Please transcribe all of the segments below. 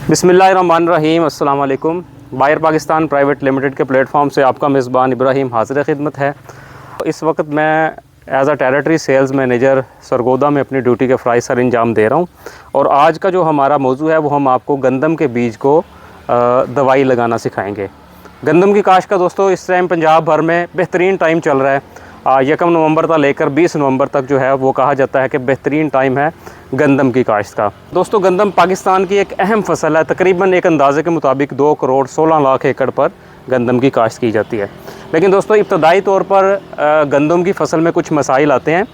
बिस्मिल्लाहिर्रहमानिर्रहीम। अस्सलाम वालेकुम। बायर पाकिस्तान प्राइवेट लिमिटेड के प्लेटफॉर्म से आपका मेज़बान इब्राहिम हाज़िर खिदमत है। इस वक्त मैं as a territory sales manager Sargodha में अपनी ड्यूटी के फ़राइज़ सर अंजाम दे रहा हूँ। और आज का जो हमारा मौजू है वो हम आपको गंदम के बीज को दवाई लगाना सिखाएँगे। गंदम की काश्त का दोस्तों इस टाइम पंजाब भर में बेहतरीन टाइम चल रहा है। 1 नवंबर तक लेकर 20 नवंबर तक जो है वो कहा जाता है कि बेहतरीन टाइम है गंदम की काश्त का। दोस्तों गंदम पाकिस्तान की एक अहम फसल है। तकरीबन एक अंदाजे के मुताबिक 2 करोड़ 16 लाख एकड़ पर गंदम की काश्त की जाती है। लेकिन दोस्तों इब्तदाई तौर पर गंदम की फसल में कुछ मसाइल आते हैं,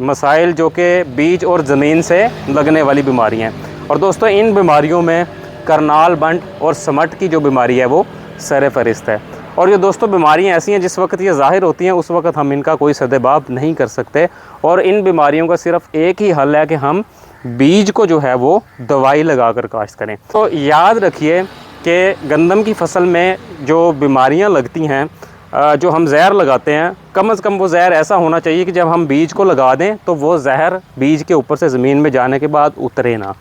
मसाइल जो कि बीज और ज़मीन से लगने वाली बीमारियाँ हैं। और दोस्तों इन बीमारियों में करनाल बंट और समट की जो बीमारी है वो सर फहरिस्त है। और ये दोस्तों बीमारियां ऐसी हैं जिस वक्त ये ज़ाहिर होती हैं उस वक्त हम इनका कोई सद्देबाब नहीं कर सकते। और इन बीमारियों का सिर्फ एक ही हल है कि हम बीज को जो है वो दवाई लगा कर काश्त करें। तो याद रखिए कि गंदम की फसल में जो बीमारियां लगती हैं, जो हम जहर लगाते हैं, कम से कम वो जहर ऐसा होना चाहिए कि जब हम बीज को लगा दें तो वो जहर बीज के ऊपर से ज़मीन में जाने के बाद उतरे ना।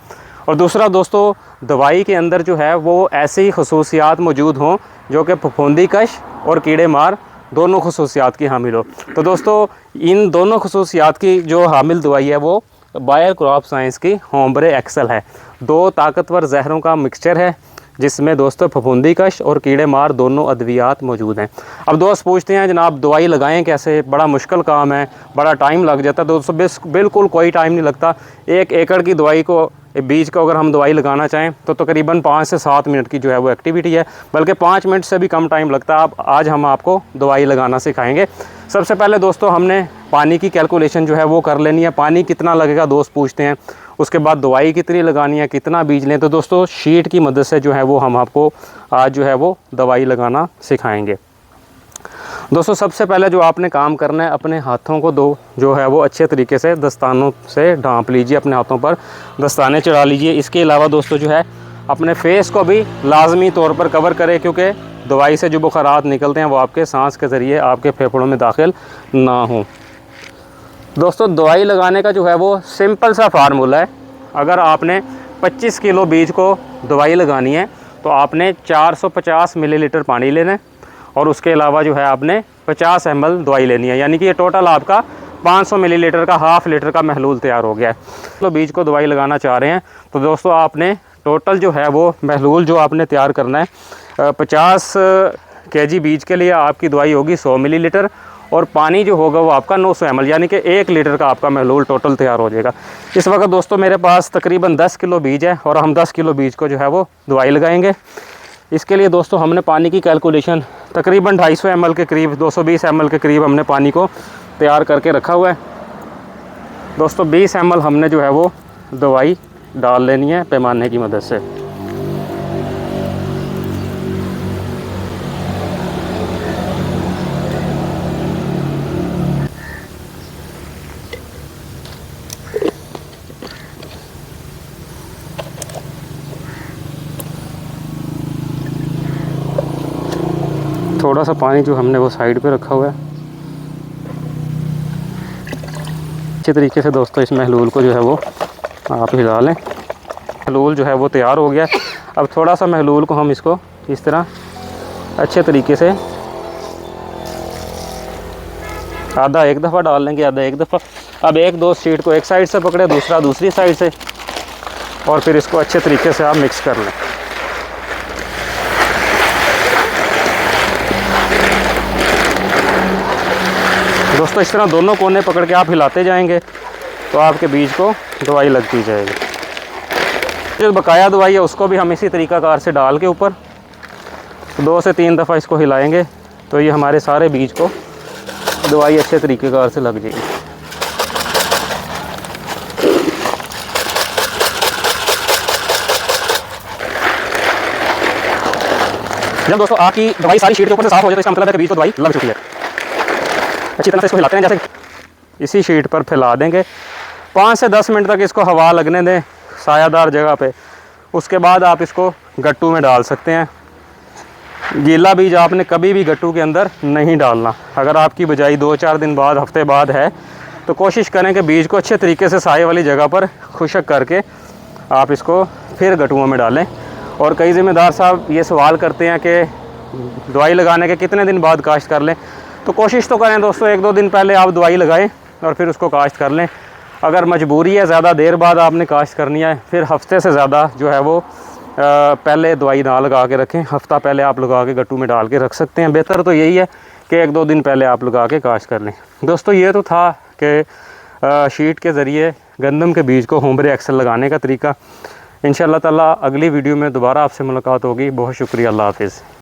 और दूसरा दोस्तों दवाई के अंदर जो है वो ऐसी खसूसियात मौजूद हों जो कि फफूंदी कश और कीड़े मार दोनों खसूसियात की हामिल हो। तो दोस्तों इन दोनों खसूसियात की जो हामिल दवाई है वो बायर क्रॉप साइंस की होम्ब्रे एक्सल है। 2 ताकतवर जहरों का मिक्सचर है जिसमें दोस्तों फफूंदी कश और कीड़े मार दोनों अद्वियात मौजूद हैं। अब दोस्त पूछते हैं जनाब दवाई लगाएं कैसे, बड़ा मुश्किल काम है, बड़ा टाइम लग जाता है। दोस्तों बिल्कुल कोई टाइम नहीं लगता। 1 एकड़ की दवाई को बीज को अगर हम दवाई लगाना चाहें तो तकरीबन 5 से 7 मिनट की जो है वो एक्टिविटी है, बल्कि 5 मिनट से भी कम टाइम लगता है। आज हम आपको दवाई लगाना सिखाएंगे। सबसे पहले दोस्तों हमने पानी की कैलकुलेशन जो है वो कर लेनी है। पानी कितना लगेगा दोस्त पूछते हैं। उसके बाद दवाई कितनी लगानी है, कितना बीज लें। तो दोस्तों शीट की मदद से जो है वो हम आपको आज जो है वो दवाई लगाना सिखाएंगे। दोस्तों सबसे पहले जो आपने काम करना है, अपने हाथों को जो है वो अच्छे तरीके से दस्तानों से ढांप लीजिए, अपने हाथों पर दस्ताने चढ़ा लीजिए। इसके अलावा दोस्तों जो है अपने फेस को भी लाजमी तौर पर कवर करें, क्योंकि दवाई से जो बुखारात निकलते हैं वो आपके सांस के ज़रिए आपके फेफड़ों में दाखिल ना हों। दोस्तों दवाई लगाने का जो है वो सिंपल सा फार्मूला है। अगर आपने 25 किलो बीज को दवाई लगानी है तो आपने 450 मिलीलीटर पानी लेना है और उसके अलावा जो है आपने 50 ml दवाई लेनी है। यानी कि ये टोटल आपका 500 मिलीलीटर का हाफ़ लीटर का महलूल तैयार हो गया है। तो बीज को दवाई लगाना चाह रहे हैं तो दोस्तों आपने टोटल जो है वो महलूल जो आपने तैयार करना है 50 kg बीज के लिए आपकी दवाई होगी 100 मिलीलीटर और पानी जो होगा वो आपका 900 ml, यानी कि 1 लीटर का आपका महलूल टोटल तैयार हो जाएगा। इस वक्त दोस्तों मेरे पास तकरीबन 10 किलो बीज है और हम 10 किलो बीज को जो है वो दवाई लगाएंगे। इसके लिए दोस्तों हमने पानी की कैलकुलेशन तकरीबन 250 ml के करीब, 220 ml के करीब हमने पानी को तैयार करके रखा हुआ है। दोस्तों 20 ml हमने जो है वो दवाई डाल लेनी है पैमाने की मदद से। थोड़ा सा पानी जो हमने वो साइड पे रखा हुआ है। अच्छे तरीके से दोस्तों इस महलूल को जो है वो आप हिला लें। महलूल जो है वो तैयार हो गया। अब थोड़ा सा महलूल को हम इसको इस तरह अच्छे तरीके से आधा एक दफ़ा डाल लेंगे, आधा एक दफ़ा। अब 1-2 शीट को एक साइड से पकड़े, दूसरा दूसरी साइड से, और फिर इसको अच्छे तरीके से आप मिक्स कर लें। दोस्तों इस तरह दोनों कोने पकड़ के आप हिलाते जाएंगे तो आपके बीज को दवाई लगती जाएगी। जो बकाया दवाई है उसको भी हम इसी तरीक़ाकार से डाल के ऊपर 2 से 3 दफ़ा इसको हिलाएंगे तो ये हमारे सारे बीज को दवाई अच्छे तरीक़ेकार से लग जाएगी। जब दोस्तों आपकी दवाई सारी शीट के ऊपर से साफ़ हो जाए तो इसका मतलब है कि बीज को दवाई लग चुकी है। अच्छी तरह से इसको हिलाते हैं, जैसे इसी शीट पर फैला देंगे। 5 से 10 मिनट तक इसको हवा लगने दें सायादार जगह पे। उसके बाद आप इसको गट्टू में डाल सकते हैं। गीला बीज आपने कभी भी गट्टू के अंदर नहीं डालना। अगर आपकी बिजाई 2-4 दिन बाद, हफ्ते बाद है तो कोशिश करें कि बीज को अच्छे तरीके से साए वाली जगह पर खुशक करके आप इसको फिर गट्टुओं में डालें। और कई ज़िम्मेदार साहब ये सवाल करते हैं कि दवाई लगाने के कितने दिन बाद काश्त कर लें। तो कोशिश तो करें दोस्तों 1-2 दिन पहले आप दवाई लगाएं और फिर उसको काश्त कर लें। अगर मजबूरी है ज़्यादा देर बाद आपने काश्त करनी है, फिर हफ्ते से ज़्यादा जो है वो पहले दवाई ना लगा के रखें। हफ्ता पहले आप लगा के गट्टू में डाल के रख सकते हैं। बेहतर तो यही है कि 1-2 दिन पहले आप लगा के काश्त कर लें। दोस्तों ये तो था कि शीट के ज़रिए गंदम के बीज को होमब्रे एक्सेल लगाने का तरीका। इंशाअल्लाह ताला अगली वीडियो में दोबारा आपसे मुलाकात होगी। बहुत शुक्रिया, अल्लाह हाफ़िज़।